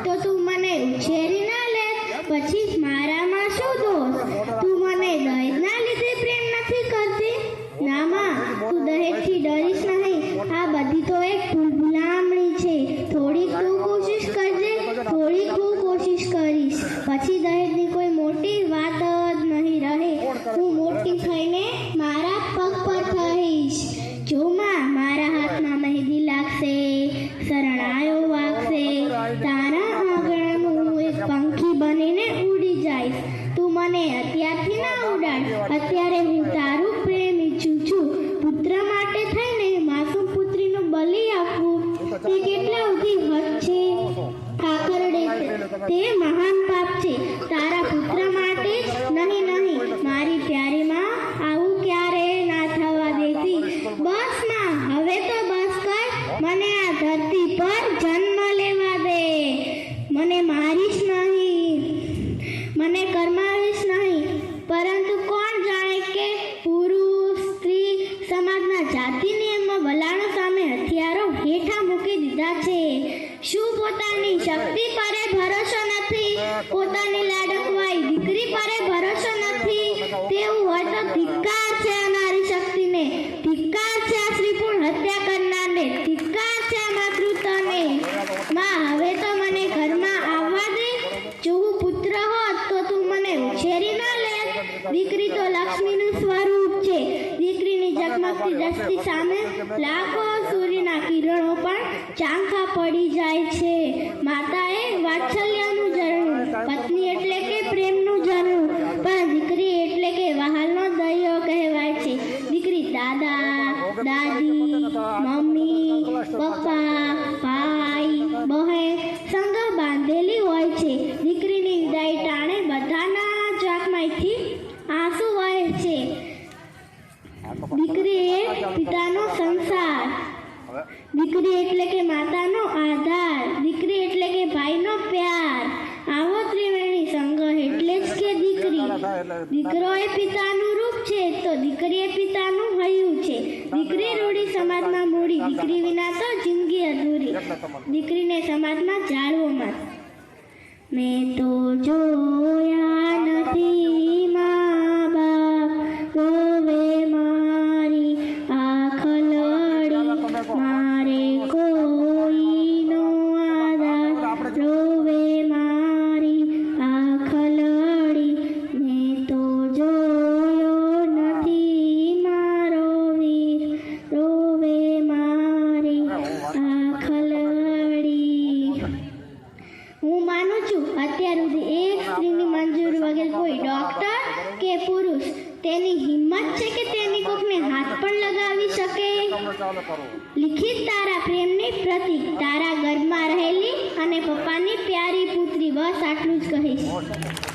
તો તું મને ઉછેરી ના લે, પછી મારામાં શું દોષ? તું મને દહેજના લીધે પ્રેમ નથી કરતી? ના માં, તું દહેજથી ડરીશ નહીં. આ બધી તો એક ભૂલભુલામણી છે. થોડીક તું કોશિશ કરજે, થોડીક હું કોશિશ કરીશ, પછી દહેજની કોઈ મોટી વાત જ નહીં રહે. હું મોટી થઈને મારા પગ પર થઈશ. જો માં, મારા હાથમાં મહેંદી લાગશે, શરણાયો વાગશે, તારા આંગણામાં હું એક પંખી બનીને ઉડી જઈશ. તું મને અત્યારથી ના ઉડાડ. અત્યારે હું તારું પ્રેમ ઈચ્છું છું. પુત્ર માટે થઈને માસૂમ પુત્રીનું બલિ આપવું તે કેટલા ઉધી હદ છે. ઠાકરડે, તે મહાન પાપ છે. તારા પુત્ર માટે જ નહીં, મારી પ્યારી માં આવું ક્યારે ના થવા દેતી. બસ માં, હવે તો બસ કર. મને આ ધરતી પર જન્મ લેવા દે. મને મારીશ નહીં, મને કરમાવીશ નહીં, પરંતુ કોણ જાણે કે પુરુષ સ્ત્રી સમાજના જાતિ નિયમમાં વલાણો સામે હથિયારો હેઠા મૂકી દીધા છે. શું પોતાની શક્તિ પર ભરોસો નથી? પોતાની લાડકવાઈ દીકરી પર ભરોસો નથી? તેવું હોય તો ધિક્કાર છે આ નારી શક્તિને, ધિક્કાર છે આ શ્રીપૂર્ણ હત્યા કરનારને, ધિક્કાર છે આ માતૃત્વને. માં, હવે તો મને ઘરમાં આવવા દે. જો હું પુત્ર હોત તો તું મને ઉછેરી ન લેત. દીકરી તો લક્ષ્મીનું સ્વરૂપ છે. દીકરીની ઝગમગતી દૃષ્ટિ સામે લાખો સૂર્યના કિરણો પણ ચાંખા પડી જાય છે. માતા એ વાત્સલ્યનું ઝરણું, પત્ની એટલે કે પ્રેમનું ઝરણું, પણ દીકરી એટલે કે વહાલનો દરિયો કહેવાય છે. દીકરી દાદા, દાદી, મમ્મી, પપ્પા, ભાઈ, બહેન સંગ બાંધેલી હોય છે. દીકરીની વિદાય ટાણે બધાના આંખમાંથી આંસુ વહે છે. દીકરી એ પિતાનો સંસાર, દીકરી એટલે કે માતાનો આધાર, દીકરી એટલે કે ભાઈનો પ્યાર. આવો ત્રિવેણી સંગ એટલે જ કે દીકરી. દીકરો એ પિતાનું રૂપ છે તો દીકરી એ પિતાનું હૈયું છે. દીકરી રૂડી સમાજમાં મૂડી, દીકરી વિના તો જિંદગી અધૂરી. દીકરીને સમાજમાં જાળવો મત. મેં તો જોયા નથી મા બાપ રોવે મારી આંખ લડી, મારે કોઈનો આધાર રોવે મારી આંખ લડી. મેં તો જોયો નથી મારો વીર રોવે મારી આંખ લડી. હું માનું છું અત્યાર સુધી એક સ્ત્રીની મંજૂરી વગર કોઈ ડોક્ટર કે પુરુષ તેની હિંમત છે કે તેની કોકને હાથ પણ લગાવી શકે. લિખિત તારા પ્રેમની પ્રતીક, તારા ગર્ભમાં રહેલી અને પપ્પાની પ્યારી પુત્રી. બસ આટલું જ કહીશ.